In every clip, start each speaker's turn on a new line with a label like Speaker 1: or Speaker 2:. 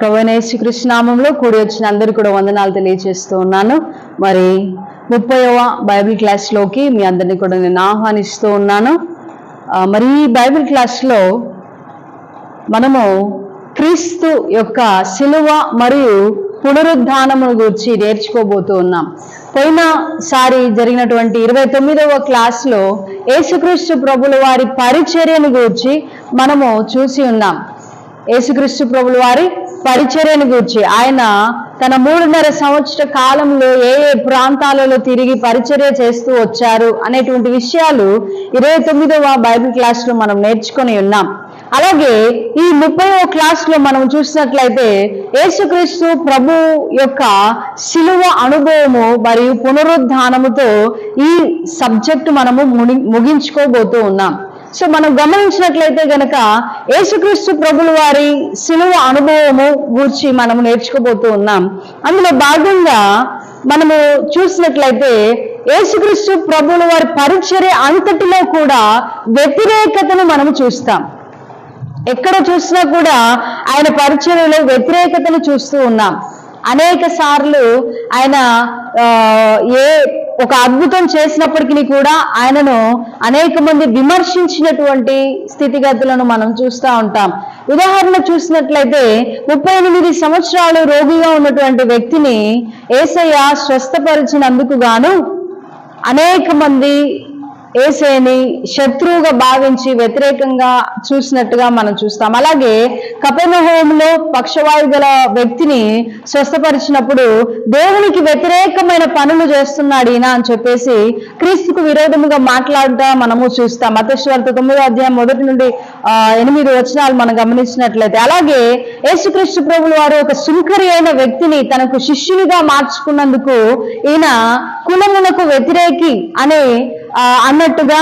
Speaker 1: ప్రభువైన యేసుక్రీస్తు నామములో కూడి వచ్చిన అందరికీ కూడా వందనాలు తెలియజేస్తూ ఉన్నాను. మరి 30వ బైబిల్ క్లాస్లోకి మీ అందరినీ కూడా నేను ఆహ్వానిస్తూ ఉన్నాను. మరి ఈ బైబిల్ క్లాస్లో మనము క్రీస్తు యొక్క శిలువ మరియు పునరుద్ధానము గురించి నేర్చుకోబోతూ ఉన్నాం. పోయినసారి జరిగినటువంటి 29వ క్లాస్లో యేసుక్రీస్తు ప్రభుల వారి పరిచర్యను గురించి మనము చూసి ఉన్నాం. యేసుక్రీస్తు ప్రభుల వారి పరిచర్యను గురించి ఆయన తన 3.5 సంవత్సర కాలంలో ఏ ప్రాంతాలలో తిరిగి పరిచర్య చేస్తూ వచ్చారు అనేటువంటి విషయాలు 29వ బైబిల్ క్లాస్లో మనం నేర్చుకొని ఉన్నాం. అలాగే ఈ 30వ క్లాస్లో మనం చూసినట్లయితే యేసుక్రీస్తు ప్రభు యొక్క శిలువ అనుభవము మరియు పునరుద్ధానముతో ఈ సబ్జెక్టు మనము ముగించుకోబోతూ ఉన్నాం. సో మనం గమనించినట్లయితే గనక యేసుక్రీస్తు ప్రభుల వారి శిలువ అనుభవము గురించి మనం నేర్చుకోబోతూ ఉన్నాం. అందులో భాగంగా మనము చూసినట్లయితే యేసుక్రీస్తు ప్రభుల వారి పరిచర్య అంతటిలో కూడా వ్యతిరేకతను మనము చూస్తాం. ఎక్కడ చూసినా కూడా ఆయన పరిచర్యలో వ్యతిరేకతను చూస్తూ ఉన్నాం. అనేక సార్లు ఆయన ఒక అద్భుతం చేసినప్పటికీ కూడా ఆయనను అనేక మంది విమర్శించినటువంటి స్థితిగతులను మనం చూస్తూ ఉంటాం. ఉదాహరణ చూసినట్లయితే 38 సంవత్సరాలు రోగిగా ఉన్నటువంటి వ్యక్తిని యేసయ్య స్వస్థపరిచినందుకు గాను అనేక మంది యేసయ్యని శత్రువుగా భావించి వ్యతిరేకంగా చూసినట్టుగా మనం చూస్తాం. అలాగే కపెర్నహూములో పక్షవాయు గల వ్యక్తిని స్వస్థపరిచినప్పుడు దేవునికి వ్యతిరేకమైన పనులు చేస్తున్నాడు ఈయన అని చెప్పేసి క్రీస్తుకు విరోధముగా మాట్లాడటం మనము చూస్తాం. మత్తయి సువార్త 9వ అధ్యాయం 1 నుండి 8 వచనాలు మనం గమనించినట్లయితే, అలాగే యేసుక్రీస్తు ప్రభుల వారు ఒక సుంకరి అయిన వ్యక్తిని తనకు శిష్యునిగా మార్చుకున్నందుకు ఈయన కులమునకు వ్యతిరేకి అన్నట్టుగా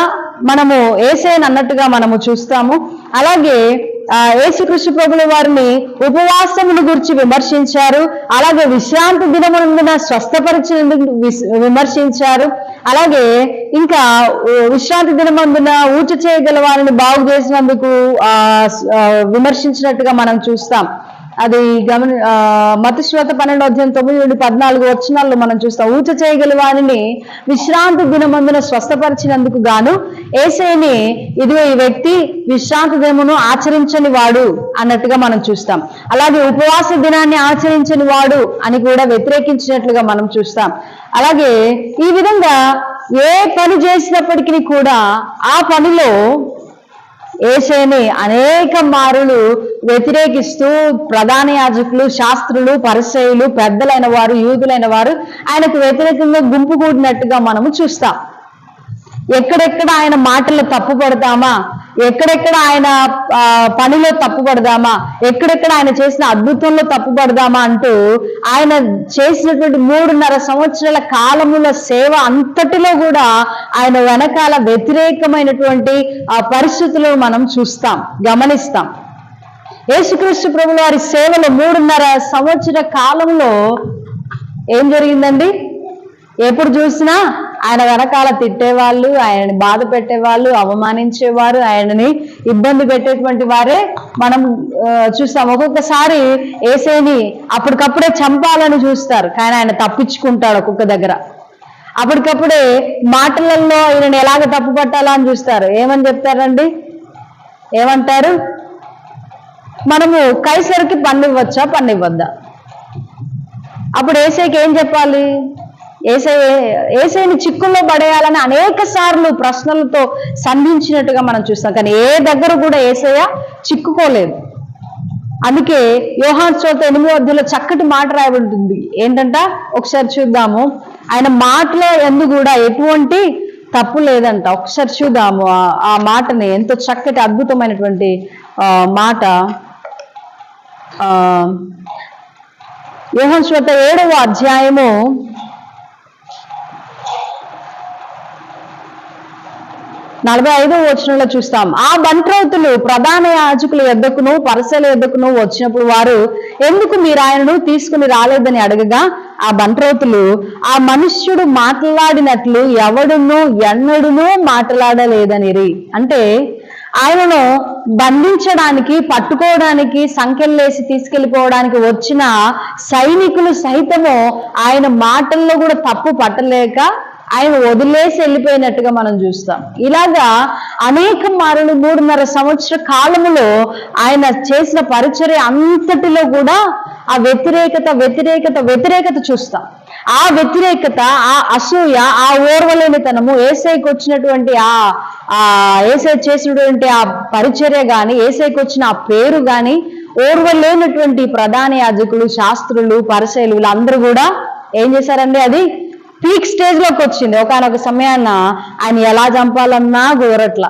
Speaker 1: మనము యేసయ్యను అన్నట్టుగా మనము చూస్తాము. అలాగే యేసుక్రీస్తు ప్రభుల వారిని ఉపవాసమును గురించి విమర్శించారు. అలాగే విశ్రాంతి దినమునందున స్వస్థపరిచినందుకు విమర్శించారు. అలాగే ఇంకా విశ్రాంతి దినమందున ఊచ చేయగల వారిని బాగు చేసినందుకు విమర్శించినట్టుగా మనం చూస్తాం. అది మత్తయి సువార్త 12వ అధ్యాయం 9 నుండి 14 వచనాల్లో మనం చూస్తాం. ఊచ చేయగల వారిని విశ్రాంతి దినమందున స్వస్థపరిచినందుకు గాను యేసయ్యని ఇదిగో ఈ వ్యక్తి విశ్రాంతి దినమును ఆచరించని వాడు అన్నట్టుగా మనం చూస్తాం. అలాగే ఉపవాస దినాన్ని ఆచరించని వాడు అని కూడా వ్యతిరేకించినట్లుగా మనం చూస్తాం. అలాగే ఈ విధంగా ఏ పని చేసినప్పటికీ కూడా ఆ పనిలో యేసయ్యని అనేక మారులు వ్యతిరేకిస్తూ ప్రధాన యాజకులు, శాస్త్రులు, పరిసయ్యులు, పెద్దలైన వారు, యూదులైన వారు ఆయనకు వ్యతిరేకంగా గుంపు కూడినట్టుగా మనము చూస్తాం. ఎక్కడెక్కడ ఆయన మాటల్లో తప్పు పడతామా, ఎక్కడెక్కడ ఆయన పనిలో తప్పు పడదామా, ఎక్కడెక్కడ ఆయన చేసిన అద్భుతంలో తప్పు పడదామా అంటూ ఆయన చేసినటువంటి 3.5 సంవత్సరాల కాలముల సేవ అంతటిలో కూడా ఆయన వెనకాల వ్యతిరేకమైనటువంటి పరిస్థితులను మనం చూస్తాం, గమనిస్తాం. యేసుక్రీస్తు ప్రభుల వారి సేవలో 3.5 సంవత్సర కాలంలో ఏం జరిగిందండి? ఎప్పుడు చూసినా ఆయన వెనకాల తిట్టేవాళ్ళు, ఆయనని బాధ పెట్టేవాళ్ళు, అవమానించేవారు, ఆయనని ఇబ్బంది పెట్టేటువంటి వారే మనం చూస్తాం. ఒక్కొక్కసారి యేసయ్యని అప్పటికప్పుడే చంపాలని చూస్తారు, కానీ ఆయన తప్పించుకుంటాడు ఒక్కొక్క దగ్గర. అప్పటికప్పుడే మాటలలో ఈయనని ఎలాగ తప్పు పట్టాలా అని చూస్తారు. ఏమని చెప్తారండి? ఏమంటారు? మనము కైసరికి పన్నివ్వచ్చా, పన్నివ్వద్దా? అప్పుడు యేసయ్యకి ఏం చెప్పాలి? యేసయ్యని చిక్కుల్లో పడేయాలని అనేక సార్లు ప్రశ్నలతో సంధించినట్టుగా మనం చూస్తాం. కానీ ఏ దగ్గర కూడా యేసయ్య చిక్కుకోలేదు. అందుకే యోహాను సువార్త 8వ అధ్యాయంలో చక్కటి మాట రాయబడుతుంది. ఏంటంట? ఒకసారి చూద్దాము. ఆయన మాటలో ఎందుకు కూడా ఎటువంటి తప్పు లేదంట. ఒకసారి చూద్దాము ఆ మాటని. ఎంతో చక్కటి అద్భుతమైనటువంటి మాట. యోహాను సువార్త 7వ అధ్యాయము 45వ వచనంలో చూస్తాం. ఆ బంట్రౌతులు ప్రధాన యాజకుల యొద్దకును పరిసయ్యుల యొద్దకును వచ్చినప్పుడు వారు ఎందుకు మీరు ఆయనను తీసుకుని రాలేదని అడగగా ఆ బంట్రౌతులు ఆ మనుష్యుడు మాట్లాడినట్లు ఎవడును ఎన్నడునూ మాట్లాడలేదనిరి. అంటే ఆయనను బంధించడానికి, పట్టుకోవడానికి, సంకెళ్ళేసి తీసుకెళ్లిపోవడానికి వచ్చిన సైనికులు సైతము ఆయన మాటల్లో కూడా తప్పు పట్టలేక ఆయన వదిలేసి వెళ్ళిపోయినట్టుగా మనం చూస్తాం. ఇలాగా అనేక మారులు 3.5 సంవత్సర కాలములో ఆయన చేసిన పరిచర్య అంతటిలో కూడా ఆ వ్యతిరేకత చూస్తాం. ఆ వ్యతిరేకత, ఆ అసూయ, ఆ ఓర్వలేనితనము, ఏసైకి వచ్చినటువంటి ఏసై చేసినటువంటి ఆ పరిచర్య గాని, ఏసైకి వచ్చిన ఆ పేరు గాని ఓర్వలేనటువంటి ప్రధాన యాజకులు, శాస్త్రులు, పరిసయ్యులు వీళ్ళందరూ కూడా ఏం చేశారండి, అది పీక్ స్టేజ్ లోకి వచ్చింది. ఒకనొక సమయాన్న ఆయన ఎలా చంపాలన్నా గోరట్ల.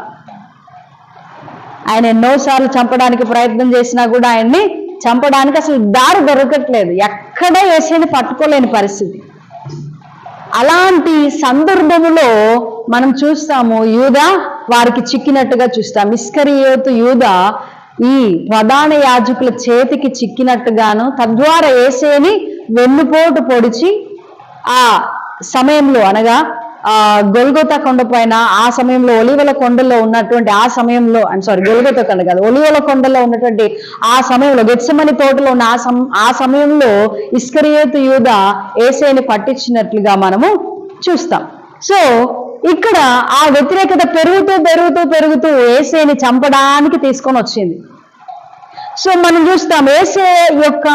Speaker 1: ఆయన ఎన్నోసార్లు చంపడానికి ప్రయత్నం చేసినా కూడా ఆయన్ని చంపడానికి అసలు దారి దొరకట్లేదు. ఎక్కడ యేసుని పట్టుకోలేని పరిస్థితి. అలాంటి సందర్భములో మనం చూస్తాము యూదా వారికి చిక్కినట్టుగా చూస్తాం. ఇస్కరియోతు యూదా ఈ ప్రధాన యాజకుల చేతికి చిక్కినట్టుగాను, తద్వారా యేసుని వెన్నుపోటు పొడిచి ఆ సమయంలో, అనగా గొల్గొతా కొండ పైన ఆ సమయంలో, ఒలీవల కొండలో ఉన్నటువంటి ఆ సమయంలో, గొల్గొతా కొండ కాదు, ఒలీవల కొండలో ఉన్నటువంటి ఆ సమయంలో, గెత్సెమని తోటలో ఉన్న ఆ సమయంలో ఇస్కరియోతు యూదా యేసుని పట్టించినట్లుగా మనము చూస్తాం. సో ఇక్కడ ఆ వ్యతిరేకత పెరుగుతూ యేసుని చంపడానికి తీసుకొని వచ్చింది. సో మనం చూస్తాం యేసు యొక్క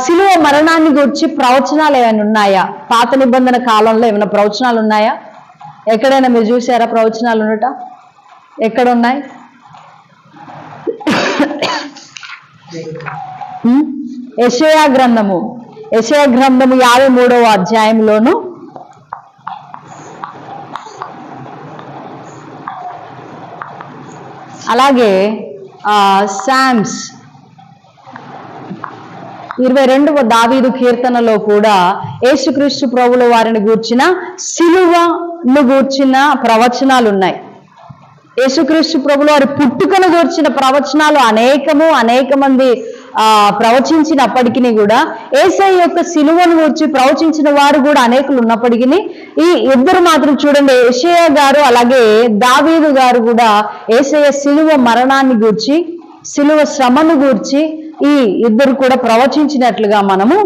Speaker 1: శిలువ మరణాన్ని గురించి ప్రవచనాలు ఏమైనా ఉన్నాయా? పాత నిబంధన కాలంలో ఏమైనా ప్రవచనాలు ఉన్నాయా? ఎక్కడైనా మీరు చూసారా ప్రవచనాలు ఉన్నట? ఎక్కడ ఉన్నాయి? యెషయా గ్రంథము 53వ అధ్యాయంలోను అలాగే సామ్స్ 22వ దావీదు కీర్తనలో కూడా యేసుక్రీస్తు ప్రభుల వారిని గూర్చిన సిలువను గూర్చిన ప్రవచనాలు ఉన్నాయి. యేసుక్రీస్తు ప్రభుల వారి పుట్టుకను గూర్చిన ప్రవచనాలు అనేక మంది ప్రవచించినప్పటికీ కూడా యేసయ్య యొక్క సిలువను గూర్చి ప్రవచించిన వారు కూడా అనేకులు ఉన్నప్పటికీ ఈ ఇద్దరు మాత్రం చూడండి, యెషయా గారు అలాగే దావీదు గారు కూడా యేసయ్య సిలువ మరణాన్ని గూర్చి, సిలువ శ్రమను గూర్చి ఈ ఇద్దరు కూడా ప్రవచించినట్లుగా మనము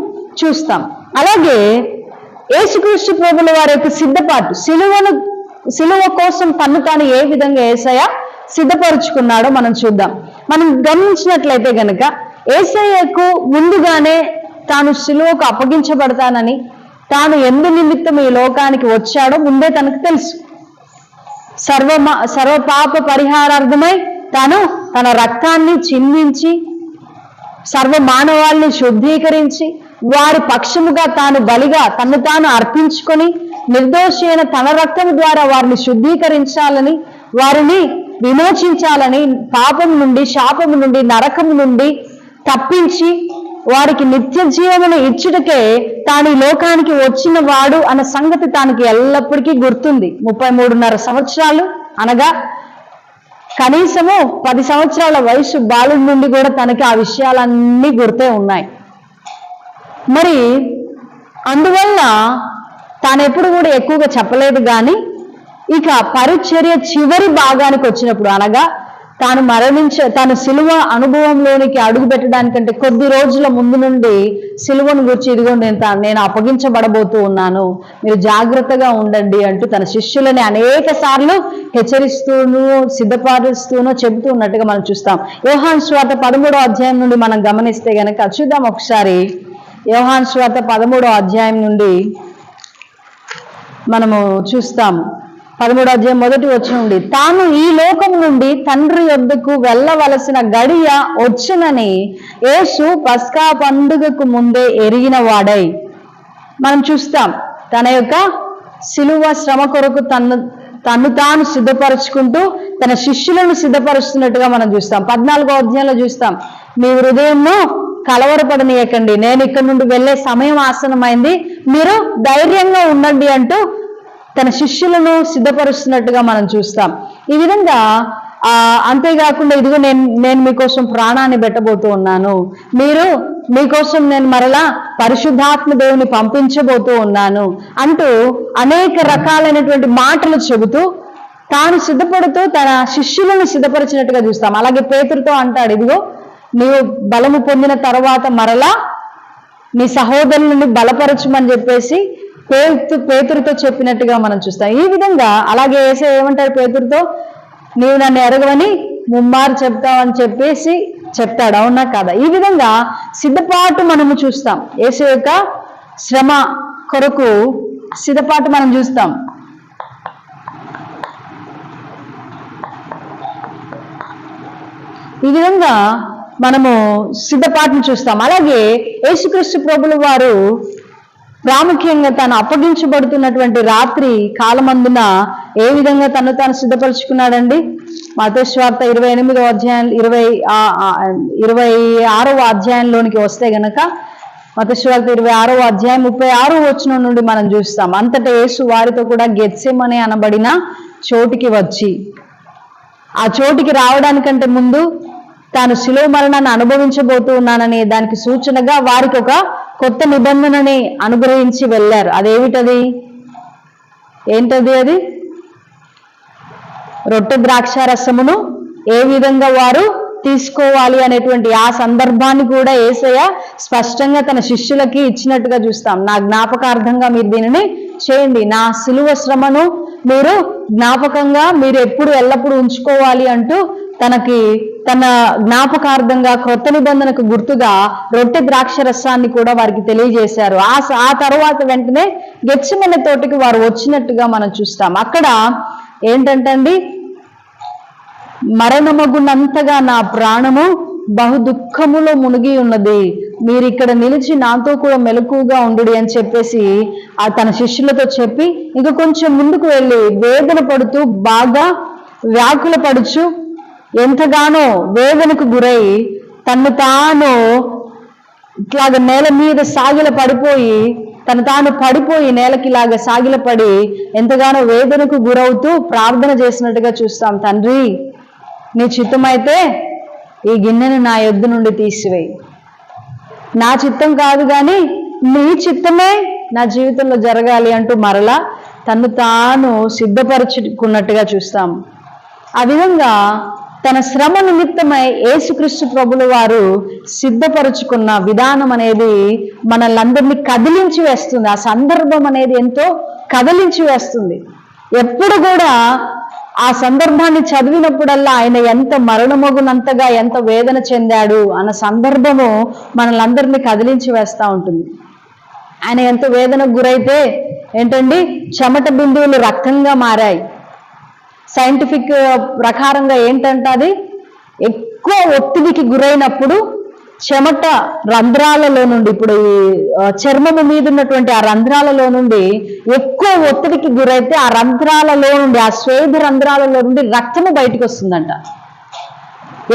Speaker 1: చూస్తాం. అలాగే యేసుక్రీస్తు ప్రభుల వారి యొక్క సిద్ధపాటు, సిలువ కోసం తను తాను ఏ విధంగా యేసయ్య సిద్ధపరుచుకున్నాడో మనం చూద్దాం. మనం గమనించినట్లయితే గనక యేసయ్యకు ముందుగానే తాను సిలువకు అప్పగించబడతానని, తాను ఎందు నిమిత్తం ఈ లోకానికి వచ్చాడో ముందే తనకు తెలుసు. సర్వ పాప పరిహారార్థమై తాను తన రక్తాన్ని చిందించి సర్వ మానవాళ్ళని శుద్ధీకరించి వారి పక్షముగా తాను బలిగా తను తాను అర్పించుకొని నిర్దోషి అయిన తన రక్తం ద్వారా వారిని శుద్ధీకరించాలని, వారిని విమోచించాలని, పాపము నుండి, శాపము నుండి, నరకము నుండి తప్పించి వారికి నిత్య జీవమును ఇచ్చుటకే తాను ఈ లోకానికి వచ్చిన వాడు అన్న సంగతి తనకి ఎల్లప్పటికీ గుర్తుంది. 33.5 సంవత్సరాలు అనగా కనీసము 10 సంవత్సరాల వయసు బాలుడి నుండి కూడా తనకి ఆ విషయాలన్నీ గుర్తే ఉన్నాయి. మరి అందువల్ల తాను ఎప్పుడు కూడా ఎక్కువగా చెప్పలేదు. కానీ ఇక పరిచర్య చివరి భాగానికి వచ్చినప్పుడు, అనగా తాను సిలువ అనుభవంలోనికి అడుగు పెట్టడానికంటే కొద్ది రోజుల ముందు నుండి సిలువను గురించి, ఇదిగో నేను అప్పగించబడబోతూ ఉన్నాను, మీరు జాగ్రత్తగా ఉండండి అంటూ తన శిష్యులని అనేక సార్లు హెచ్చరిస్తూనూ సిద్ధపరుస్తూనూ చెబుతూ ఉన్నట్టుగా మనం చూస్తాం. యోహాను సువార్త 13వ అధ్యాయం నుండి మనం గమనిస్తే గనక చూద్దాం ఒకసారి. యోహాను సువార్త 13వ అధ్యాయం నుండి మనము చూస్తాము. 13వ అధ్యాయం 1వ వచనం నుండి, తాను ఈ లోకం నుండి తండ్రి యొద్దకు వెళ్ళవలసిన గడియ వచ్చునని యేసు పస్కా పండుగకు ముందే ఎరిగిన వాడై. మనం చూస్తాం తన యొక్క సిలువ శ్రమ కొరకు తను తాను సిద్ధపరుచుకుంటూ తన శిష్యులను సిద్ధపరుస్తున్నట్టుగా మనం చూస్తాం. 14వ అధ్యాయంలో చూస్తాం, మీ హృదయంను కలవరపడనీయకండి, నేను ఇక్కడ నుండి వెళ్ళే సమయం ఆసనమైంది, మీరు ధైర్యంగా ఉండండి అంటూ తన శిష్యులను సిద్ధపరుస్తున్నట్టుగా మనం చూస్తాం. ఈ విధంగా అంతేకాకుండా ఇదిగో నేను మీకోసం ప్రాణాన్ని పెట్టబోతూ ఉన్నాను, మీకోసం నేను మరలా పరిశుద్ధాత్మ దేవుని పంపించబోతూ ఉన్నాను అంటూ అనేక రకాలైనటువంటి మాటలు చెబుతూ తాను సిద్ధపడుతూ తన శిష్యులను సిద్ధపరిచినట్టుగా చూస్తాం. అలాగే పేతురుతో అంటాడు, ఇదిగో నీవు బలము పొందిన తర్వాత మరలా నీ సహోదరులను బలపరచమని చెప్పేసి పేతురుతో చెప్పినట్టుగా మనం చూస్తాం. ఈ విధంగా అలాగే యేసయ్య ఏమంటాడు పేతురుతో, నీవు నన్ను ఎరగవని ముమ్మారు చెప్తావని చెప్పేసి చెప్తాడు. అవునా కాదా? ఈ విధంగా సిద్ధపాటు మనము చూస్తాం. యేసయ్య యొక్క శ్రమ కొరకు సిద్ధపాటు మనం చూస్తాం. ఈ విధంగా మనము సిద్ధపాటును చూస్తాం. అలాగే యేసుక్రీస్తు ప్రభుల వారు ప్రాముఖ్యంగా తాను అప్పగించబడుతున్నటువంటి రాత్రి కాలమందున ఏ విధంగా తను తాను సిద్ధపరుచుకున్నాడండి? మత్తయి సువార్త 28వ అధ్యాయం 26వ అధ్యాయంలోనికి వస్తే గనక మత్తయి సువార్త 26వ అధ్యాయం 36వ వచనం నుండి మనం చూస్తాం. అంతటా యేసు వారితో కూడా గెత్సెమనే అనబడిన చోటికి వచ్చి, ఆ చోటికి రావడానికంటే ముందు తాను శిలువ మరణాన్ని అనుభవించబోతూ ఉన్నానని దానికి సూచనగా వారికి ఒక కొత్త నిబంధనని అనుగ్రహించి వెళ్ళారు. అదేమిటది? ఏంటది? అది రొట్టె ద్రాక్షారసమును ఏ విధంగా వారు తీసుకోవాలి అనేటువంటి ఆ సందర్భాన్ని కూడా యేసయ్య స్పష్టంగా తన శిష్యులకి ఇచ్చినట్టుగా చూస్తాం. నా జ్ఞాపకార్థంగా మీరు దీనిని చేయండి, నా శిలువ శ్రమను మీరు జ్ఞాపకంగా మీరు ఎప్పుడు ఎల్లప్పుడూ ఉంచుకోవాలి అంటూ తన జ్ఞాపకార్థంగా క్రొత్త నిబంధనకు గుర్తుగా రొట్టె ద్రాక్ష రసాన్ని కూడా వారికి తెలియజేశారు. ఆ తర్వాత వెంటనే గెత్సెమనే తోటికి వారు వచ్చినట్టుగా మనం చూస్తాం. అక్కడ ఏంటంటండి, మరణమగునంతగా నా ప్రాణము బహు దుఃఖములో మునిగి ఉన్నది, మీరు ఇక్కడ నిలిచి నాతో కూడా మెలకుగా ఉండు అని చెప్పేసి తన శిష్యులతో చెప్పి ఇంకా కొంచెం ముందుకు వెళ్ళి వేదన పడుతూ బాగా వ్యాకుల పడుచు ఎంతగానో వేదనకు గురై తను తాను ఇట్లాగ నేల మీద సాగిల పడిపోయి తాను పడిపోయి నేలకి ఇలాగ సాగిలపడి ఎంతగానో వేదనకు గురవుతూ ప్రార్థన చేసినట్టుగా చూస్తాం. తండ్రి, నీ చిత్తమైతే ఈ గిన్నెను నా యొద్ద నుండి తీసివేయి, నా చిత్తం కాదు కానీ నీ చిత్తమే నా జీవితంలో జరగాలి అంటూ మరలా తను తాను సిద్ధపరచుకున్నట్టుగా చూస్తాం. ఆ విధంగా తన శ్రమ నిమిత్తమై యేసుక్రీస్తు ప్రభుల వారు సిద్ధపరుచుకున్న విధానం అనేది మనల్ని కదిలించి వేస్తుంది. ఆ సందర్భం అనేది ఎంతో కదిలించి వేస్తుంది. ఎప్పుడు కూడా ఆ సందర్భాన్ని చదివినప్పుడల్లా ఆయన ఎంత మరణమగునంతగా ఎంత వేదన చెందాడు అన్న సందర్భము మనల్ని కదిలించి వేస్తూ ఉంటుంది. ఆయన ఎంత వేదనకు గురైతే ఏంటండి, చెమట బిందువులు రక్తంగా మారాయి. సైంటిఫిక్ ప్రకారంగా ఏంటంటే అది ఎక్కువ ఒత్తిడికి గురైనప్పుడు చెమట రంధ్రాలలో నుండి, ఇప్పుడు చర్మము మీద ఉన్నటువంటి ఆ రంధ్రాలలో నుండి ఎక్కువ ఒత్తిడికి గురైతే ఆ రంధ్రాలలో నుండి, ఆ స్వేద రంధ్రాలలో నుండి రక్తము బయటకు వస్తుందంట.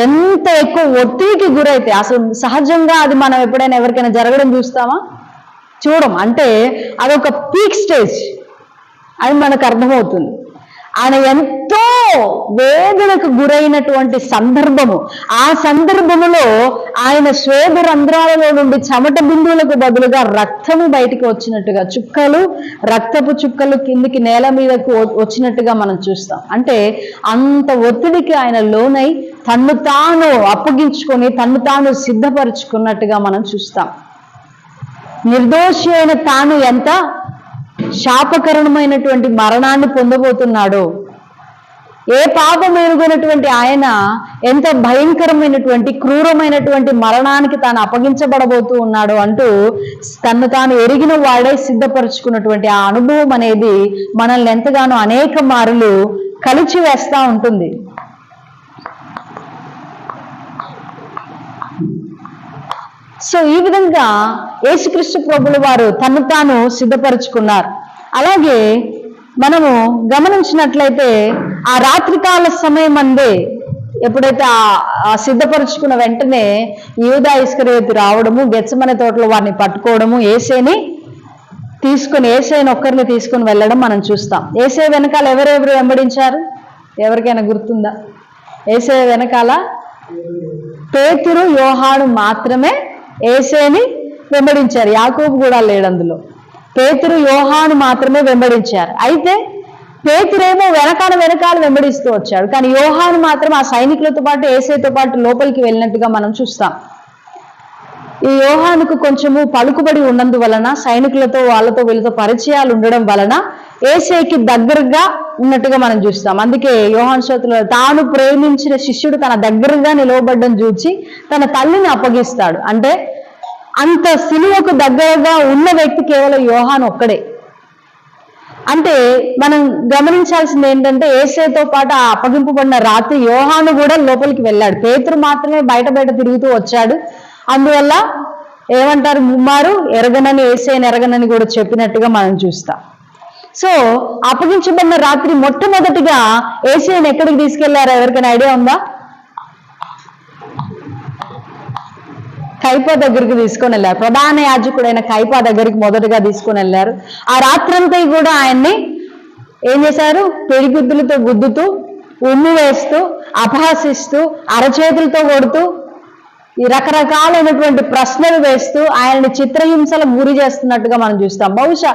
Speaker 1: ఎంత ఎక్కువ ఒత్తిడికి గురైతే అసలు సహజంగా అది మనం ఎప్పుడైనా ఎవరికైనా జరగడం చూస్తామా? చూడం. అంటే అదొక పీక్ స్టేజ్ అని మనకు అర్థమవుతుంది. ఆయన ఎంతో వేదనకు గురైనటువంటి సందర్భము, ఆ సందర్భములో ఆయన స్వేద రంధ్రాలలో నుండి చెమట బిందువులకు బదులుగా రక్తము బయటికి వచ్చినట్టుగా, రక్తపు చుక్కలు కిందికి నేల మీదకు వచ్చినట్టుగా మనం చూస్తాం. అంటే అంత ఒత్తిడికి ఆయన లోనై తన్ను తాను అప్పగించుకొని తన్ను తాను సిద్ధపరుచుకున్నట్టుగా మనం చూస్తాం. నిర్దోషి అయిన తాను ఎంత శాపకరణమైనటువంటి మరణాన్ని పొందబోతున్నాడో, ఏ పాపం ఎరుగనటువంటి ఆయన ఎంత భయంకరమైనటువంటి క్రూరమైనటువంటి మరణానికి తాను అప్పగించబడబోతూ ఉన్నాడు అంటూ తను తాను ఎరిగిన వాడే సిద్ధపరుచుకున్నటువంటి ఆ అనుభవం అనేది మనల్ని ఎంతగానో అనేక మారులు కలిచి వేస్తూ ఉంటుంది. సో ఈ విధంగా యేసుక్రీస్తు ప్రభుల వారు తను తాను సిద్ధపరుచుకున్నారు. అలాగే మనము గమనించినట్లయితే ఆ రాత్రికాల సమయం అందే ఎప్పుడైతే ఆ సిద్ధపరుచుకున్న వెంటనే యూదా ఇస్కరియోతు రావడము, గెత్సెమనే తోటలో వారిని పట్టుకోవడము, యేసయ్యని ఒక్కరిని తీసుకొని వెళ్ళడం మనం చూస్తాం. యేసయ్య వెనకాల ఎవరెవరు వెంబడించారు? ఎవరికైనా గుర్తుందా? యేసయ్య వెనకాల పేతురు, యోహాను మాత్రమే యేసయ్యని వెంబడించారు. యాకోబు కూడా లేడు అందులో. పేతురు, యోహాను మాత్రమే వెంబడించారు. అయితే పేతురేమో వెనకాల వెంబడిస్తూ వచ్చాడు. కానీ యోహాను మాత్రం ఆ సైనికులతో పాటు యేసయ్యతో పాటు లోపలికి వెళ్ళినట్టుగా మనం చూస్తాం. ఈ యోహానుకు కొంచెము పలుకుబడి ఉన్నందువలన, సైనికులతో వాళ్ళతో వీళ్ళతో పరిచయాలు ఉండడం వలన యేసయ్యకి దగ్గరగా ఉన్నట్టుగా మనం చూస్తాం. అందుకే యోహాను స్తోత్రంలో తాను ప్రేమించిన శిష్యుడు తన దగ్గరగా నిలవబడ్డం చూచి తన తల్లిని అప్పగిస్తాడు. అంటే అంత సిలువకు దగ్గరగా ఉన్న వ్యక్తి కేవలం యోహాను ఒక్కడే. అంటే మనం గమనించాల్సింది ఏంటంటే యేసయ్యతో పాటు ఆ అప్పగింపబడిన రాత్రి యోహాను కూడా లోపలికి వెళ్ళాడు. పేతురు మాత్రమే బయట తిరుగుతూ వచ్చాడు. అందువల్ల ఏమంటారు, ముమ్మారు ఎరగనని యేసయ్యని ఎరగనని కూడా చెప్పినట్టుగా మనం చూస్తాం. సో అప్పగించబడిన రాత్రి మొట్టమొదటిగా యేసయ్యని ఎక్కడికి తీసుకెళ్లారో ఎవరికైనా ఐడియా ఉందా? కైపా దగ్గరికి తీసుకొని వెళ్ళారు. ప్రధాన యాజకుడైన కైపా దగ్గరికి మొదటగా తీసుకొని వెళ్ళారు. ఆ రాత్రంతా కూడా ఆయన్ని ఏం చేశారు? పెడిగుద్దులతో గుద్దుతూ, ఉమ్మి వేస్తూ, అపహసిస్తూ, అరచేతులతో కొడుతూ, ఈ రకరకాలైనటువంటి ప్రశ్నలు వేస్తూ ఆయన్ని చిత్రహింసలకు గురి చేస్తున్నట్టుగా మనం చూస్తాం. బహుశా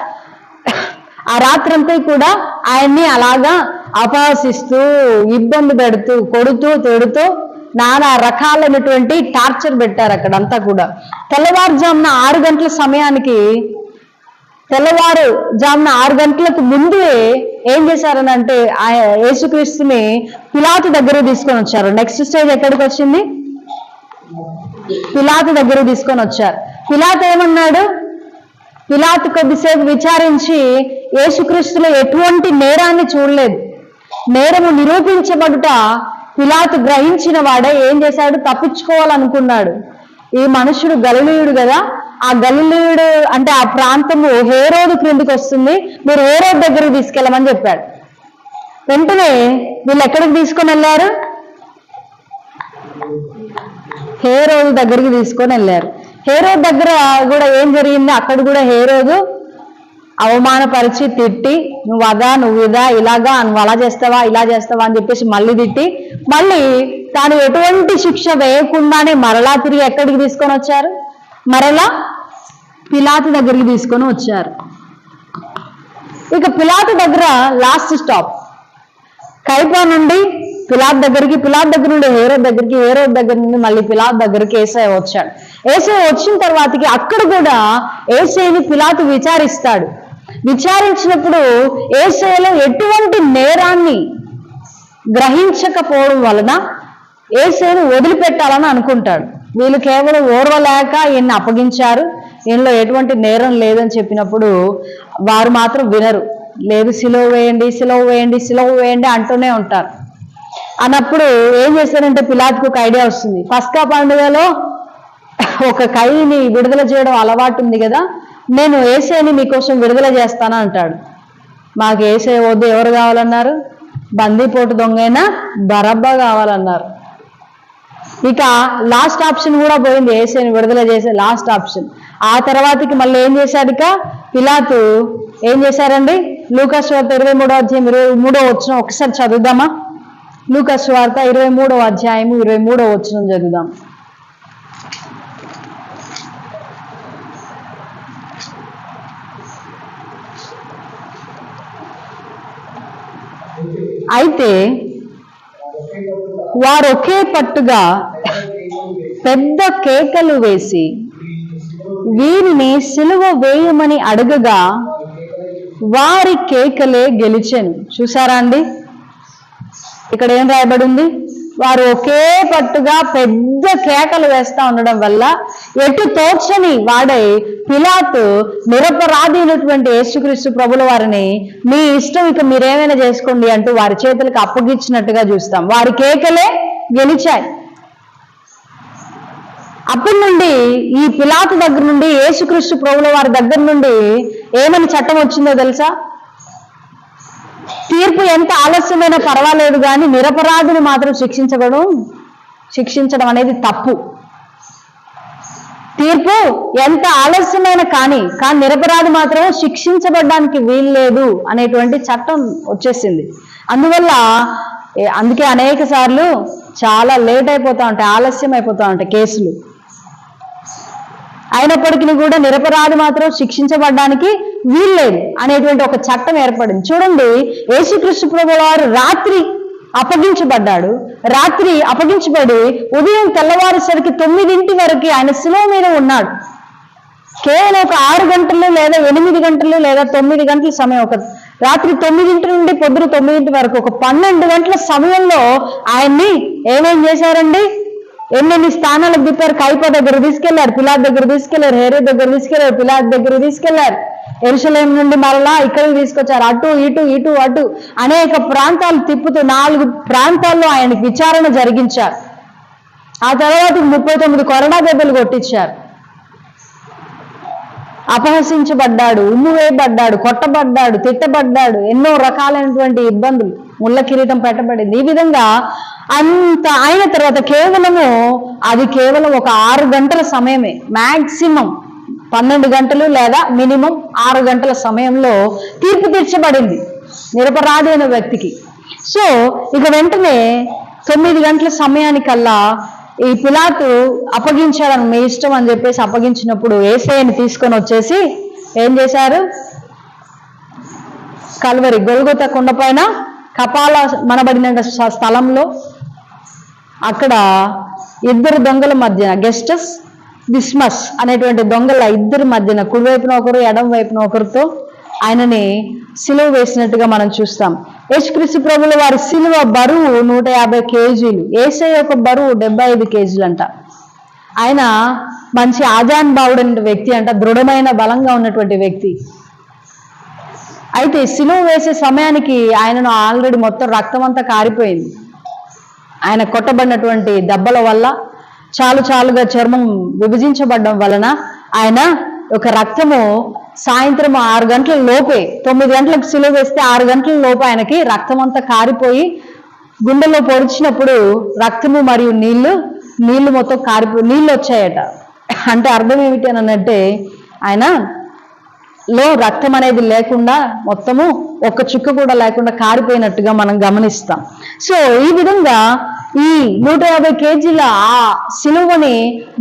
Speaker 1: ఆ రాత్రంతా కూడా ఆయన్ని అలాగా అపహసిస్తూ, ఇబ్బంది పెడుతూ, కొడుతూ, తిడుతూ నానా రకాలైనటువంటి టార్చర్ పెట్టారు అక్కడంతా కూడా. తెల్లవారుజామున 6 గంటల సమయానికి, తెల్లవారుజామున 6 గంటలకు ముందే ఏం చేశారని అంటే యేసుక్రీస్తుని పిలాతు దగ్గర తీసుకొని వచ్చారు. నెక్స్ట్ స్టేజ్ ఎక్కడికి వచ్చింది? పిలాతు దగ్గర తీసుకొని వచ్చారు. పిలాతు ఏమన్నాడు? పిలాతు కొద్దిసేపు విచారించి యేసుక్రీస్తులో ఎటువంటి నేరాన్ని చూడలేదు. నేరము నిరూపించబడుట పిలాతు గ్రహించిన వాడే ఏం చేశాడు? తప్పించుకోవాలనుకున్నాడు. ఈ మనుషుడు గలిలయుడు కదా, ఆ గలిలయుడు అంటే ఆ ప్రాంతము హేరోదు క్రిందికి వస్తుంది, మీరు హేరోదు దగ్గరికి తీసుకెళ్ళమని చెప్పాడు. వెంటనే వీళ్ళు ఎక్కడికి తీసుకొని వెళ్ళారు? హేరోదు దగ్గరికి తీసుకొని వెళ్ళారు. హేరోదు దగ్గర కూడా ఏం జరిగింది? అక్కడ కూడా హేరోదు అవమానపరిచి, తిట్టి, నువ్వు అదా, నువ్వు ఇదా, ఇలాగా, నువ్వు అలా చేస్తావా, ఇలా చేస్తావా అని చెప్పేసి మళ్ళీ తిట్టి, మళ్ళీ తాను ఎటువంటి శిక్ష వేయకుండానే మరలా తిరిగి ఎక్కడికి తీసుకొని వచ్చారు? మరలా పిలాతు దగ్గరికి తీసుకొని వచ్చారు. ఇక పిలాతు దగ్గర లాస్ట్ స్టాప్. కైపా నుండి పిలాతు దగ్గరికి, పిలాతు దగ్గర నుండి హేరోదు దగ్గరికి, హేరోదు దగ్గర నుండి మళ్ళీ పిలాతు దగ్గరికి యేసయ్య వచ్చాడు. యేసయ్య వచ్చిన తర్వాతకి అక్కడ కూడా యేసయ్యని పిలాతు విచారిస్తాడు. విచారించినప్పుడు యేసయ్యలో ఎటువంటి నేరాన్ని గ్రహించకపోవడం వలన యేసయ్యను వదిలిపెట్టాలని అనుకుంటాడు. వీళ్ళు కేవలం ఓర్వలేక ఈయన్ని అప్పగించారు, ఈయనలో ఎటువంటి నేరం లేదని చెప్పినప్పుడు వారు మాత్రం వినరు. లేదు, సిలువ వేయండి, సిలువ వేయండి, సిలువ వేయండి అంటూనే ఉంటారు. అన్నప్పుడు ఏం చేశారంటే పిలాతుకు ఒక ఐడియా వస్తుంది. పస్కా పండుగలో ఒక కైని విడుదల చేయడం అలవాటు ఉంది కదా, నేను యేసయ్యని మీకోసం విడుదల చేస్తాను అంటాడు. మాకు యేసయ్య వద్దు, ఎవరు కావాలన్నారు? బందీపోటు దొంగైనా బరబ్బా కావాలన్నారు. ఇక లాస్ట్ ఆప్షన్ కూడా పోయింది, యేసయ్యని విడుదల చేసే లాస్ట్ ఆప్షన్. ఆ తర్వాతకి మళ్ళీ ఏం చేశాడు? ఇక పిలాతు ఏం చేశారండి? లూకా సువార్త 23వ అధ్యాయం 23వ వచనం ఒకసారి చదువుదామా? లూకా సువార్త 23వ అధ్యాయము 23వ వచనం చదువుదాం. అయితే వారు ఒకే పట్టుగా పెద్ద కేకలు వేసి వీరిని సిలువ వేయమని అడగగా వారి కేకలే గెలిచెను. చూసారా అండి? ఇక్కడ ఏం రాయబడి ఉంది? వారు ఒకే పట్టుగా పెద్ద కేకలు వేస్తా ఉండడం వల్ల ఎటు తోచని వాడై పిలాతు నిరపరాధి అయినటువంటి యేసుక్రీస్తు ప్రభుల వారిని మీ ఇష్టం, ఇక మీరేమైనా చేసుకోండి అంటూ వారి చేతులకు అప్పగించినట్టుగా చూస్తాం. వారి కేకలే గెలిచాయి. అప్పటి నుండి ఈ పిలాతు దగ్గర నుండి యేసుక్రీస్తు ప్రభుల వారి దగ్గర నుండి ఏమని చట్టం వచ్చిందో తెలుసా? తీర్పు ఎంత ఆలస్యమైనా పర్వాలేదు కానీ నిరపరాధిని మాత్రం శిక్షించడం అనేది తప్పు. తీర్పు ఎంత ఆలస్యమైన కానీ నిరపరాధి మాత్రం శిక్షించబడడానికి వీల్లేదు అనేటువంటి చట్టం వచ్చేసింది. అందుకే అనేక సార్లు చాలా లేట్ అయిపోతా ఉంటాయి, ఆలస్యం అయిపోతా ఉంటాయి కేసులు. అయినప్పటికీ కూడా నిరపరాధి మాత్రం శిక్షించబడడానికి వీల్లేదు అనేటువంటి ఒక చట్టం ఏర్పడింది. చూడండి, యేసుక్రీస్తు ప్రభువు వారు రాత్రి అప్పగించబడి ఉదయం తెల్లవారేసరికి 9 వరకు ఆయన శిలువ మీద ఉన్నాడు. కేవలం ఒక 6 గంటలు లేదా 8 గంటలు లేదా 9 గంటల సమయం, ఒక రాత్రి 9 నుండి పొద్దున 9 వరకు ఒక 12 గంటల సమయంలో ఆయన్ని ఏమేం చేశారండి? ఎన్నెన్ని స్థానాలకు దిప్పారు. కైప దగ్గర తీసుకెళ్లారు, పిలాత్ దగ్గర తీసుకెళ్లారు, హేరోదు దగ్గర తీసుకెళ్లారు, పిలాత్ దగ్గర తీసుకెళ్లారు, యెరూషలేము నుండి మరలా ఇక్కడికి తీసుకొచ్చారు. అటు ఇటు అటు అనేక ప్రాంతాలు తిప్పుతూ 4 ప్రాంతాల్లో ఆయనకి విచారణ జరిగించారు. ఆ తర్వాత 39 కొరడా దెబ్బలు కొట్టించారు. అపహసించబడ్డాడు, ఉమ్ము వేయబడ్డాడు, కొట్టబడ్డాడు, తిట్టబడ్డాడు, ఎన్నో రకాలైనటువంటి ఇబ్బందులు, ముళ్ళ కిరీటం పెట్టబడింది. ఈ విధంగా అంత అయిన తర్వాత అది కేవలం ఒక 6 గంటల సమయమే, మ్యాక్సిమం 12 గంటలు లేదా మినిమం 6 గంటల సమయంలో తీర్పు తీర్చబడింది నిరపరాధి అయిన వ్యక్తికి. సో ఇక వెంటనే 9 గంటల సమయానికల్లా ఈ పిలాతు అప్పగించాడని మీ ఇష్టం అని చెప్పేసి అప్పగించినప్పుడు యేసయ్యని తీసుకొని వచ్చేసి ఏం చేశారు? కల్వరి గొల్గొతా కొండపైన కపాల మనబడిన స్థలంలో అక్కడ 2 దొంగల మధ్యన, గెస్టస్ డిస్మస్ అనేటువంటి దొంగల 2 మధ్యన, కుడివైపున ఒకరు ఎడం వైపున ఒకరితో ఆయనని సిలువ వేసినట్టుగా మనం చూస్తాం. యేసుక్రీస్తు ప్రభువుల వారి సిలువ బరువు 150 కేజీలు, యేసయ్య యొక్క బరువు 75 కేజీలు అంట. ఆయన మంచి ఆజానుభావుడైన వ్యక్తి అంట, దృఢమైన బలంగా ఉన్నటువంటి వ్యక్తి. అయితే సిలువ వేసే సమయానికి ఆయనను ఆల్రెడీ మొత్తం రక్తం అంతా కారిపోయింది. ఆయన కొట్టబడినటువంటి దెబ్బల వల్ల చాలుగా చర్మం విభజించబడడం వలన ఆయన ఒక రక్తము సాయంత్రం 6 గంటల లోపే, 9 గంటలకు సిలువ వేస్తే 6 గంటల లోపు ఆయనకి రక్తం అంతా కారిపోయి గుండెల్లో పొడిచినప్పుడు రక్తము మరియు నీళ్లు మొత్తం నీళ్ళు వచ్చాయట. అంటే అర్థం ఏమిటి అని అంటే ఆయనలో రక్తం అనేది లేకుండా, మొత్తము ఒక్క చుక్క కూడా లేకుండా కారిపోయినట్టుగా మనం గమనిస్తాం. సో ఈ విధంగా ఈ 150 కేజీల ఆ సిలువని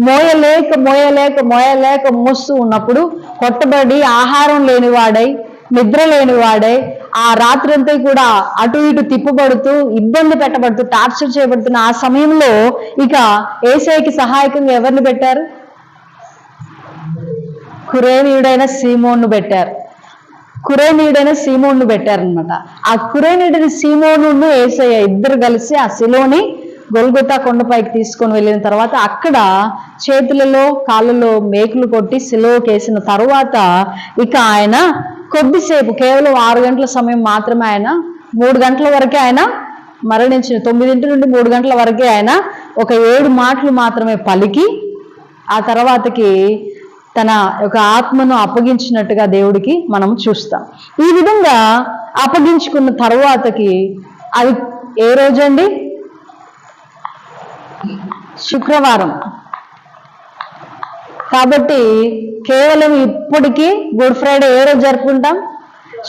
Speaker 1: మోయలేక మోస్తూ ఉన్నప్పుడు కొట్టబడి ఆహారం లేనివాడై, నిద్ర లేనివాడై, ఆ రాత్రి అంతా కూడా అటు ఇటు తిప్పబడుతూ, ఇబ్బంది పెట్టబడుతూ, టార్చర్ చేయబడుతున్న ఆ సమయంలో ఇక యేసయ్యకి సహాయకంగా ఎవరిని పెట్టారు? కురేనీయుడైన సీమోన్ను పెట్టారనమాట. ఆ కురేనీయుడైన సీమోను యేసయ్య ఇద్దరు కలిసి ఆ సిలువని గొల్గొతా కొండపైకి తీసుకొని వెళ్ళిన తర్వాత అక్కడ చేతులలో కాళ్ళలో మేకులు కొట్టి సిలువకి వేసిన తరువాత ఇక ఆయన కొద్దిసేపు, కేవలం 6 గంటల సమయం మాత్రమే, ఆయన 3 గంటల వరకే ఆయన మరణించిన, 9 నుండి 3 గంటల వరకే ఆయన ఒక 7 మాటలు మాత్రమే పలికి ఆ తర్వాతకి తన యొక్క ఆత్మను అప్పగించినట్టుగా దేవుడికి మనం చూస్తాం. ఈ విధంగా అప్పగించుకున్న తరువాతకి అది ఏ రోజండి? శుక్రవారం. కాబట్టి కేవలం ఇప్పటికీ గుడ్ ఫ్రైడే ఏ రోజు జరుపుకుంటాం?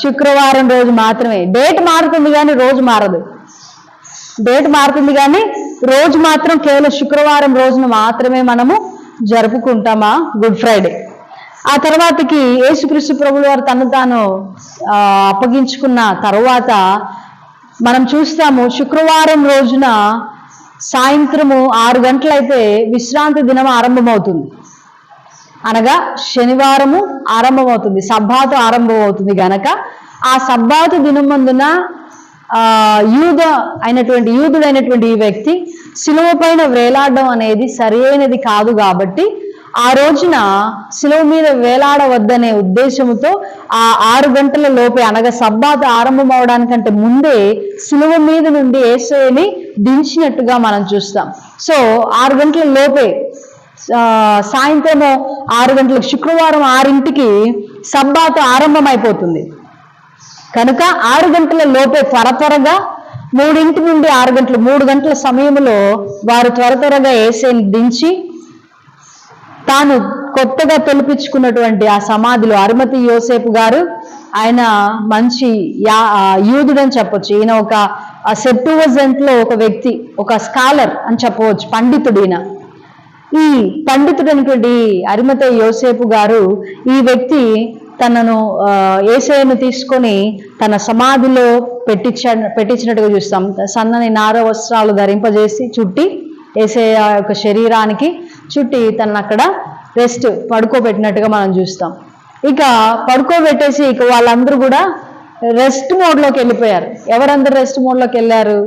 Speaker 1: శుక్రవారం రోజు మాత్రమే. డేట్ మారుతుంది కానీ రోజు మారదు. డేట్ మారుతుంది కానీ రోజు మాత్రం కేవలం శుక్రవారం రోజున మాత్రమే మనము జరుపుకుంటామా గుడ్ ఫ్రైడే. ఆ తర్వాతకి యేసుక్రీస్తు ప్రభువు వారు తను తాను అప్పగించుకున్న తరువాత మనం చూస్తాము, శుక్రవారం రోజున సాయంత్రము 6 గంటలైతే విశ్రాంతి దినం ఆరంభమవుతుంది. అనగా శనివారము ఆరంభమవుతుంది, సబ్బాతు ఆరంభమవుతుంది గనక ఆ సబ్బాతు దినమందున యూదుడైనటువంటి ఈ వ్యక్తి శిలువ పైన వేలాడడం అనేది సరైనది కాదు. కాబట్టి ఆ రోజున శిలువ మీద వేలాడవద్దనే ఉద్దేశంతో ఆ 6 గంటల లోపే, అనగా సబ్బాతు ఆరంభం అవడానికంటే ముందే శిలువ మీద నుండి యేసయ్యని దించినట్టుగా మనం చూస్తాం. సో 6 గంటల లోపే, సాయంత్రం 6 గంటలకు, శుక్రవారం 6ంటికి సబ్బాతు ఆరంభం అయిపోతుంది కనుక 6 గంటల లోపే త్వరగా 3 నుండి 6 గంటలు, 3 గంటల సమయంలో వారు త్వరగా యేసయ్యని దించి తాను కొత్తగా తొలిపించుకున్నటువంటి ఆ సమాధిలో, అరిమతయి యోసేపు గారు ఆయన మంచి యూదుడని చెప్పొచ్చు. ఈయన ఒక సెప్టువజెంట్లో ఒక వ్యక్తి, ఒక స్కాలర్ అని చెప్పవచ్చు, పండితుడు. ఈ పండితుడు అనేటువంటి అరిమతయి యోసేపు గారు, ఈ వ్యక్తి తనను యేసయ్యను తీసుకొని తన సమాధిలో పెట్టించినట్టుగా చూస్తాం. సన్నని నార వస్త్రాలు ధరింపజేసి చుట్టి యేసయ్య యొక్క శరీరానికి చుట్టి తనను అక్కడ పడుకోబెట్టినట్టుగా మనం చూస్తాం. ఇక పడుకోబెట్టేసి ఇక వాళ్ళందరూ కూడా రెస్ట్ మోడ్లోకి వెళ్ళిపోయారు. ఎవరందరూ రెస్ట్ మోడ్లోకి వెళ్ళారు?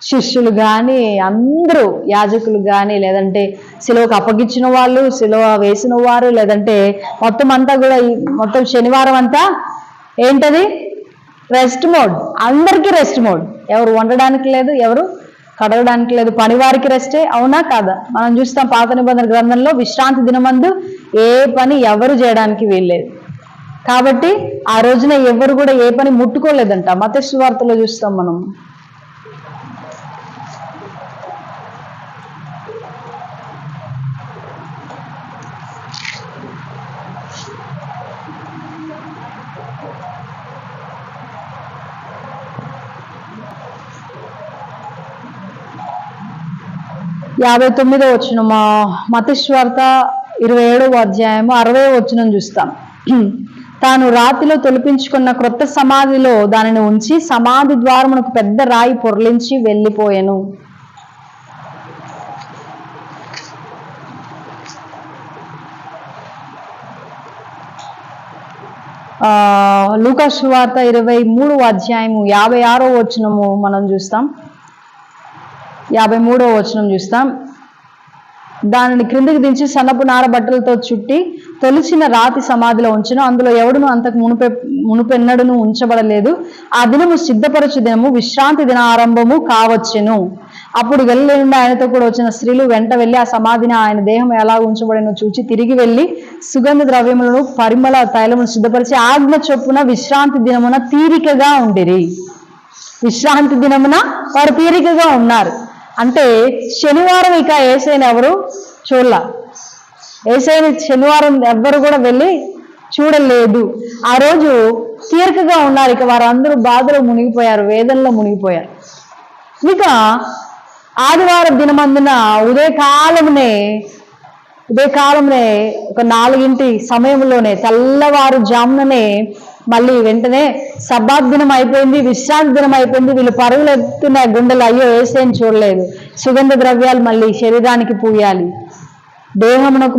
Speaker 1: శిష్యులు కానీ, అందరూ యాజకులు కానీ, లేదంటే సిలువకు అప్పగించిన వాళ్ళు, సిలువ వేసిన వారు, లేదంటే మొత్తం అంతా కూడా మొత్తం శనివారం అంతా ఏంటది? Rest mode. అందరికీ రెస్ట్ మోడ్. ఎవరు వండడానికి లేదు, ఎవరు కడగడానికి లేదు, పనివారికి రెస్టే. అవునా కాదా? మనం చూస్తాం పాత నిబంధన గ్రంథంలో విశ్రాంతి దినమందు ఏ పని ఎవరు చేయడానికి వీల్లేదు. కాబట్టి ఆ రోజున ఎవరు కూడా ఏ పని ముట్టుకోలేదంట. మత్తయి సువార్తలో చూస్తాం మనం. యాభై 59వ వచనం, మత్తయి సువార్త 27వ అధ్యాయము 60వ వచనం చూస్తాం. తాను రాతిలో తొలిపించుకున్న క్రొత్త సమాధిలో దానిని ఉంచి సమాధి ద్వారమునకు పెద్ద రాయి పొర్లించి వెళ్ళిపోయెను. లూకా సువార్త 23వ అధ్యాయము 56వ వచనము మనం చూస్తాం. 53వ వచనం చూస్తాం. దానిని క్రిందికి దించి సన్నపు నార బట్టలతో చుట్టి తొలిచిన రాతి సమాధిలో ఉంచెను. అందులో ఎవడును అంతకు మునుపెన్నడును ఉంచబడలేదు. ఆ దినము సిద్ధపరచు దినము, విశ్రాంతి దిన ఆరంభము కావచ్చెను. అప్పుడు వెళ్ళి ఆయనతో కూడా వచ్చిన స్త్రీలు వెంట వెళ్ళి ఆ సమాధిని ఆయన దేహం ఎలా ఉంచబడినో చూచి తిరిగి వెళ్ళి సుగంధ ద్రవ్యములను పరిమళ తైలమును సిద్ధపరిచి ఆజ్ఞ చొప్పున విశ్రాంతి దినమున తీరికగా ఉండిరి. విశ్రాంతి దినమున వారు తీరికగా ఉన్నారు. అంటే శనివారం ఇక యేసయ్యను ఎవరు చూడలా. యేసయ్యను శనివారం ఎవ్వరు కూడా వెళ్ళి చూడలేదు. ఆ రోజు తీరికగా ఉన్నారు. ఇక వారందరూ బాధలో మునిగిపోయారు, వేదనలో మునిగిపోయారు. ఇక ఆదివారం దినమందున ఉదయకాలమునే ఒక 4 సమయంలోనే తెల్లవారు జాముననే మళ్ళీ వెంటనే సబ్బాత్ దినం అయిపోయింది, విశ్రాంతి దినం అయిపోయింది. వీళ్ళు పరుగులు ఎత్తున్న గుండెలు, అయ్యో యేసయ్యను చూడలేదు. సుగంధ ద్రవ్యాలు మళ్ళీ శరీరానికి పూయాలి, దేహమునకు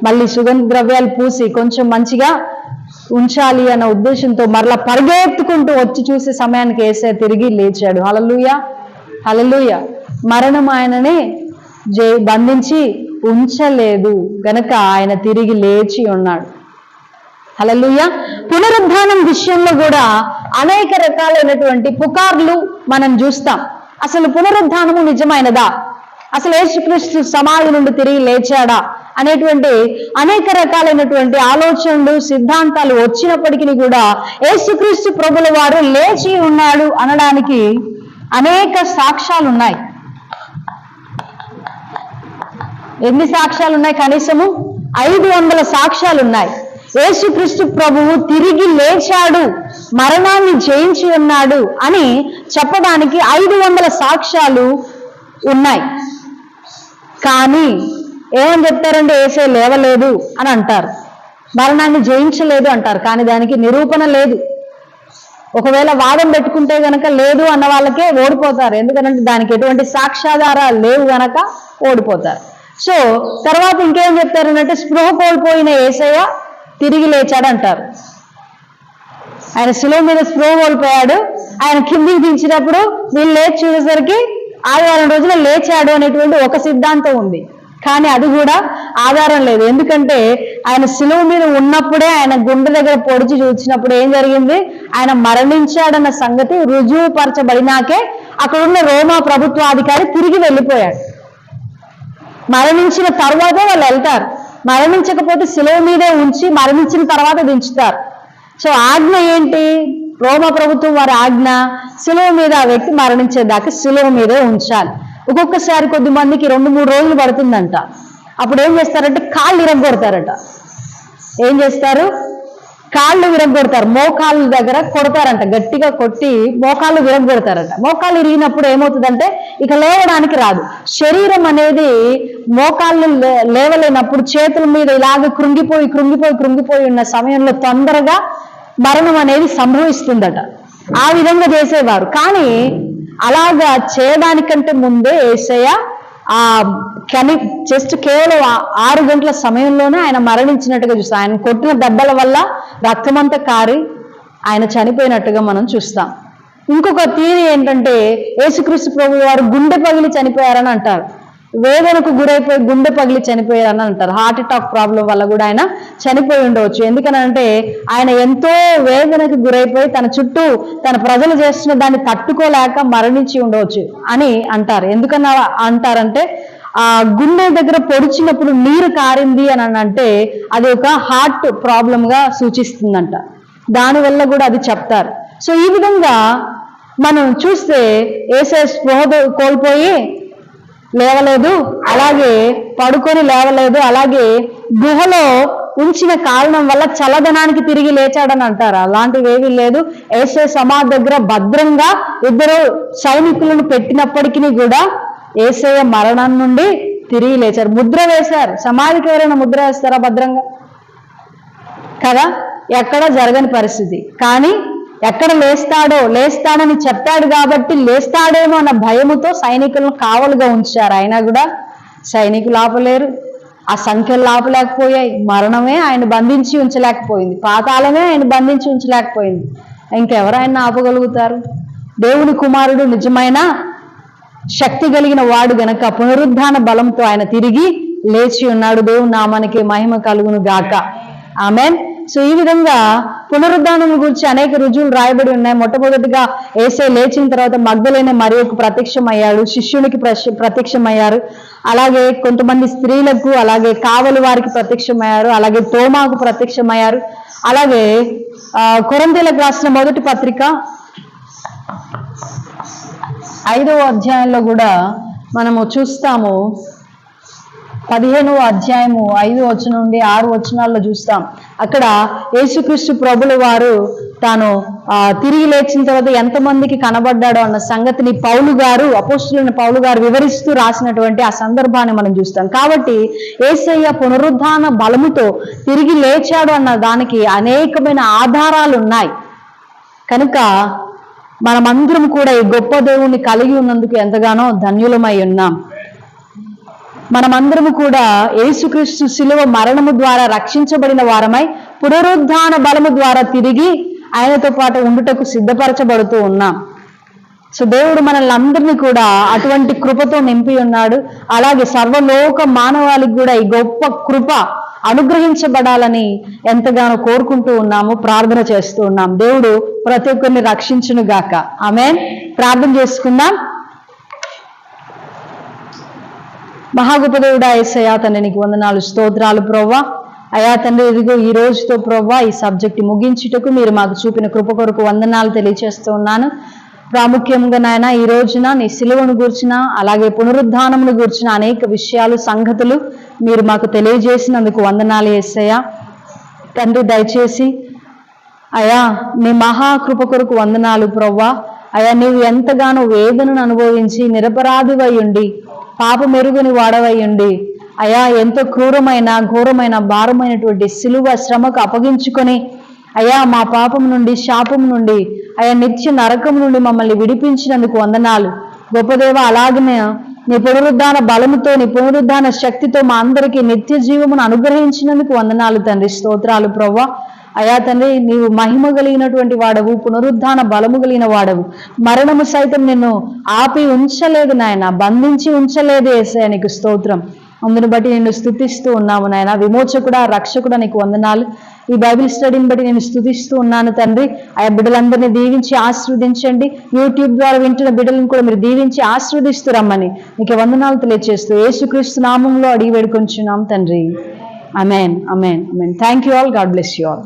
Speaker 1: మళ్ళీ సుగంధ ద్రవ్యాలు పూసి కొంచెం మంచిగా ఉంచాలి అన్న ఉద్దేశంతో మరలా పరిగెత్తుకుంటూ వచ్చి చూసే సమయానికి యేసయ్య తిరిగి లేచాడు. హల్లెలూయా, హల్లెలూయా. మరణం ఆయనని బంధించి ఉంచలేదు గనక ఆయన తిరిగి లేచి ఉన్నాడు. హల్లెలూయా. పునరుద్ధానం విషయంలో కూడా అనేక రకాలైనటువంటి పుకార్లు మనం చూస్తాం. అసలు పునరుద్ధానము నిజమైనదా? అసలు యేసుక్రీస్తు సమాధి నుండి తిరిగి లేచాడా అనేటువంటి అనేక రకాలైనటువంటి ఆలోచనలు, సిద్ధాంతాలు వచ్చినప్పటికీ కూడా యేసుక్రీస్తు ప్రభుల వారు లేచి ఉన్నాడు అనడానికి అనేక సాక్ష్యాలు ఉన్నాయి. ఎన్ని సాక్ష్యాలు ఉన్నాయి? కనీసము 500 సాక్ష్యాలు ఉన్నాయి. యేసుక్రీస్తు ప్రభువు తిరిగి లేచాడు, మరణాన్ని జయించి ఉన్నాడు అని చెప్పడానికి 500 సాక్ష్యాలు ఉన్నాయి. కానీ ఏమని చెప్తారంటే యేసయ్య లేవలేదు అని అంటారు, మరణాన్ని జయించలేదు అంటారు. కానీ దానికి నిరూపణ లేదు. ఒకవేళ వాదం పెట్టుకుంటే గనక లేదు అన్న వాళ్ళకే ఓడిపోతారు. ఎందుకంటే దానికి ఎటువంటి సాక్ష్యాధారాలు లేవు గనక ఓడిపోతారు. సో తర్వాత ఇంకేం చెప్తారనంటే స్పృహ కోల్పోయిన యేసయ్య తిరిగి లేచాడు అంటారు. ఆయన శిలువ మీద స్పృహ కోల్పోయాడు, ఆయన కిందికి దించినప్పుడు వీళ్ళు లేచి చూసేసరికి ఆదివారం రోజున లేచాడు అనేటువంటి ఒక సిద్ధాంతం ఉంది. కానీ అది కూడా ఆధారం లేదు. ఎందుకంటే ఆయన శిలువ మీద ఉన్నప్పుడే ఆయన గుండె దగ్గర పొడిచి చూసినప్పుడు ఏం జరిగింది? ఆయన మరణించాడన్న సంగతి రుజువుపరచబడినాకే అక్కడున్న రోమా ప్రభుత్వాధికారి తిరిగి వెళ్ళిపోయాడు. మరణించిన తర్వాతే వాళ్ళు వెళ్తారు. మరణించకపోతే శిలువ మీదే ఉంచి మరణించిన తర్వాత దించుతారు. సో ఆజ్ఞ ఏంటి? రోమా ప్రభుత్వం వారి ఆజ్ఞ శిలువ మీద ఆ వ్యక్తి మరణించేదాకా శిలువ మీదే ఉంచాలి. ఒక్కొక్కసారి కొద్ది మందికి 2-3 రోజులు పడుతుందంట. అప్పుడు ఏం చేస్తారంటే కాళ్ళు ఇరగొడతారట. ఏం చేస్తారు? కాళ్ళు విరగొడతారు, మోకాళ్ళ దగ్గర కొడతారంట, గట్టిగా కొట్టి మోకాళ్ళు విరగొడతారంట. మోకాళ్ళు ఇరిగినప్పుడు ఏమవుతుందంటే ఇక లేవడానికి రాదు. శరీరం అనేది మోకాళ్ళు లేవలేనప్పుడు చేతుల మీద ఇలాగ కృంగిపోయి ఉన్న సమయంలో తొందరగా మరణం అనేది సంభవిస్తుందట. ఆ విధంగా చేసేవారు. కానీ అలాగా చేయడానికంటే ముందే యేసయ్య జస్ట్ కేవలం 6 గంటల సమయంలోనే ఆయన మరణించినట్టుగా చూస్తాం. ఆయన కొట్టిన దెబ్బల వల్ల రక్తమంతా కారి ఆయన చనిపోయినట్టుగా మనం చూస్తాం. ఇంకొక థియరీ ఏంటంటే యేసుక్రీస్తు ప్రభువు వారు గుండె పగిలి చనిపోయారని అంటారు. వేదనకు గురైపోయి గుండె పగిలి చనిపోయారని అంటారు. హార్ట్ అటాక్ ప్రాబ్లం వల్ల కూడా ఆయన చనిపోయి ఉండవచ్చు. ఎందుకనంటే ఆయన ఎంతో వేదనకు గురైపోయి తన చుట్టూ తన ప్రజలు చేస్తున్న దాన్ని తట్టుకోలేక మరణించి ఉండవచ్చు అని అంటారు. ఎందుకన్నా అంటారంటే ఆ గుండె దగ్గర పొడిచినప్పుడు నీరు కారింది అని అంటే అది ఒక హార్ట్ ప్రాబ్లంగా సూచిస్తుందంట. దానివల్ల కూడా అది చెప్తారు. సో ఈ విధంగా మనం చూస్తే యేసయ్య స్పృహ కోల్పోయి లేవలేదు, అలాగే పడుకొని లేవలేదు, అలాగే గుహలో ఉంచిన కారణం వల్ల చల్లదనానికి తిరిగి లేచాడని అంటారు. అలాంటివి ఏమీ లేదు. యేసయ్య సమాధి దగ్గర భద్రంగా 2 సైనికులను పెట్టినప్పటికీ కూడా యేసయ్య మరణం నుండి తిరిగి లేచారు. ముద్ర వేశారు. సమాధికి ఎవరైనా ముద్ర వేస్తారా భద్రంగా? కదా, ఎక్కడ జరగని పరిస్థితి. కానీ ఎక్కడ లేస్తాడని చెప్పాడు కాబట్టి లేస్తాడేమో అన్న భయముతో సైనికులను కావలుగా ఉంచారు. అయినా కూడా సైనికులు ఆపలేరు, ఆ సంఖ్యలు ఆపలేకపోయాయి. మరణమే ఆయన బంధించి ఉంచలేకపోయింది, పాతాళమే ఆయన బంధించి ఉంచలేకపోయింది. ఇంకెవరు ఆయన ఆపగలుగుతారు? దేవుని కుమారుడు నిజమైన శక్తి కలిగిన వాడు గనక పునరుద్ధాన బలంతో ఆయన తిరిగి లేచి ఉన్నాడు. దేవుని నామానికి మహిమ కలుగును గాక. ఆమెన్. సో ఈ విధంగా పునరుద్ధానం గురించి అనేక రుజువులు రాయబడి ఉన్నాయి. మొట్టమొదటిగా యేసయ్య లేచిన తర్వాత మగ్దలేనే మరియకు ప్రత్యక్షమయ్యాడు, శిష్యునికి ప్రత్యక్షమయ్యారు, అలాగే కొంతమంది స్త్రీలకు, అలాగే కావలి వారికి ప్రత్యక్షమయ్యారు, అలాగే తోమాకు ప్రత్యక్షమయ్యారు. అలాగే కొరింథీయులకు రాసిన మొదటి పత్రిక 5వ అధ్యాయంలో కూడా మనము చూస్తాము. 15వ అధ్యాయము 5 వచనం నుండి 6 వచనాల్లో చూస్తాం. అక్కడ యేసుక్రీస్తు ప్రభుల వారు తాను తిరిగి లేచిన తర్వాత ఎంతమందికి కనబడ్డాడో అన్న సంగతిని అపోస్తలుడైన పౌలు గారు వివరిస్తూ రాసినటువంటి ఆ సందర్భాన్ని మనం చూస్తాం. కాబట్టి యేసయ్య పునరుద్ధాన బలముతో తిరిగి లేచాడు అన్న దానికి అనేకమైన ఆధారాలు ఉన్నాయి. కనుక మనమందరం కూడా ఈ గొప్ప దేవుణ్ణి కలిగి ఉన్నందుకు ఎంతగానో ధన్యులమై ఉన్నాం. మనమందరము కూడా యేసుక్రీస్తు శిలువ మరణము ద్వారా రక్షించబడిన వారమై పునరుద్ధాన బలము ద్వారా తిరిగి ఆయనతో పాటు ఉండుటకు సిద్ధపరచబడుతూ ఉన్నాం. సో దేవుడు మనల్ని అందరినీ కూడా అటువంటి కృపతో నింపి ఉన్నాడు. అలాగే సర్వలోక మానవాళికి కూడా ఈ గొప్ప కృప అనుగ్రహించబడాలని ఎంతగానో కోరుకుంటూ ఉన్నాము, ప్రార్థన చేస్తూ ఉన్నాం. దేవుడు ప్రతి ఒక్కరిని రక్షించును గాక. ఆమేన్. ప్రార్థన చేసుకుందాం. మహాగొప్ప దేవుడా యేసయ్య తండ్రి, నీకు వందనాలు, స్తోత్రాలు ప్రవ్వా. అయా తండ్రి, ఇదిగో ఈ రోజుతో ప్రవ్వా ఈ సబ్జెక్ట్ ముగించుటకు మీరు మాకు చూపిన కృప కొరకు వందనాలు తెలియజేస్తూ ఉన్నాను. ప్రాముఖ్యంగా నాయన ఈ రోజున నీ సిలువను గూర్చిన, అలాగే పునరుద్ధానమును గూర్చిన అనేక విషయాలు, సంగతులు మీరు మాకు తెలియజేసినందుకు వందనాలు యేసయ్య తండ్రి. దయచేసి అయా నీ మహాకృప కొరకు వందనాలు ప్రవ్వా. అయా నీవు ఎంతగానో వేదనను అనుభవించి నిరపరాధివై ఉండి, పాపం ఎరుగని వాడవై ఉండి, అయా ఎంతో ఘోరమైన భారమైనటువంటి సిలువ శ్రమకు అప్పగించుకొని అయా మా పాపం నుండి, శాపం నుండి, అయా నిత్య నరకం నుండి మమ్మల్ని విడిపించినందుకు వందనాలు గొప్ప దేవ. అలాగనే నీ పునరుద్ధాన బలముతో, నీ పునరుద్ధాన శక్తితో మా అందరికీ నిత్య జీవమును అనుగ్రహించినందుకు వందనాలు తండ్రి, స్తోత్రాలు ప్రవ్వా. అయా తండ్రి, నీవు మహిమ కలిగినటువంటి వాడవు, పునరుద్ధాన బలము కలిగిన వాడవు. మరణము సైతం నిన్ను ఆపి ఉంచలేదు నాయన, బంధించి ఉంచలేదు యేసయ్య, నీకు స్తోత్రం. అందుని బట్టి నిన్ను స్తుతిస్తూ ఉన్నాము నాయన. విమోచకుడా, రక్షకుడా, నీకు వందనాలు. ఈ బైబిల్ స్టడీని బట్టి నేను స్తుతిస్తూ ఉన్నాను తండ్రి. ఆయా బిడ్డలందరినీ దీవించి ఆశీర్వదించండి. యూట్యూబ్ ద్వారా వింటున్న బిడ్డలను కూడా మీరు దీవించి ఆశీర్వదిస్తూ రమ్మని నీకు వందనాలు తెలియజేస్తూ యేసుక్రీస్తు నామంలో అడిగి వేడుకొంచున్నాం తండ్రి. Amen, amen, amen. Thank you all. God bless you all.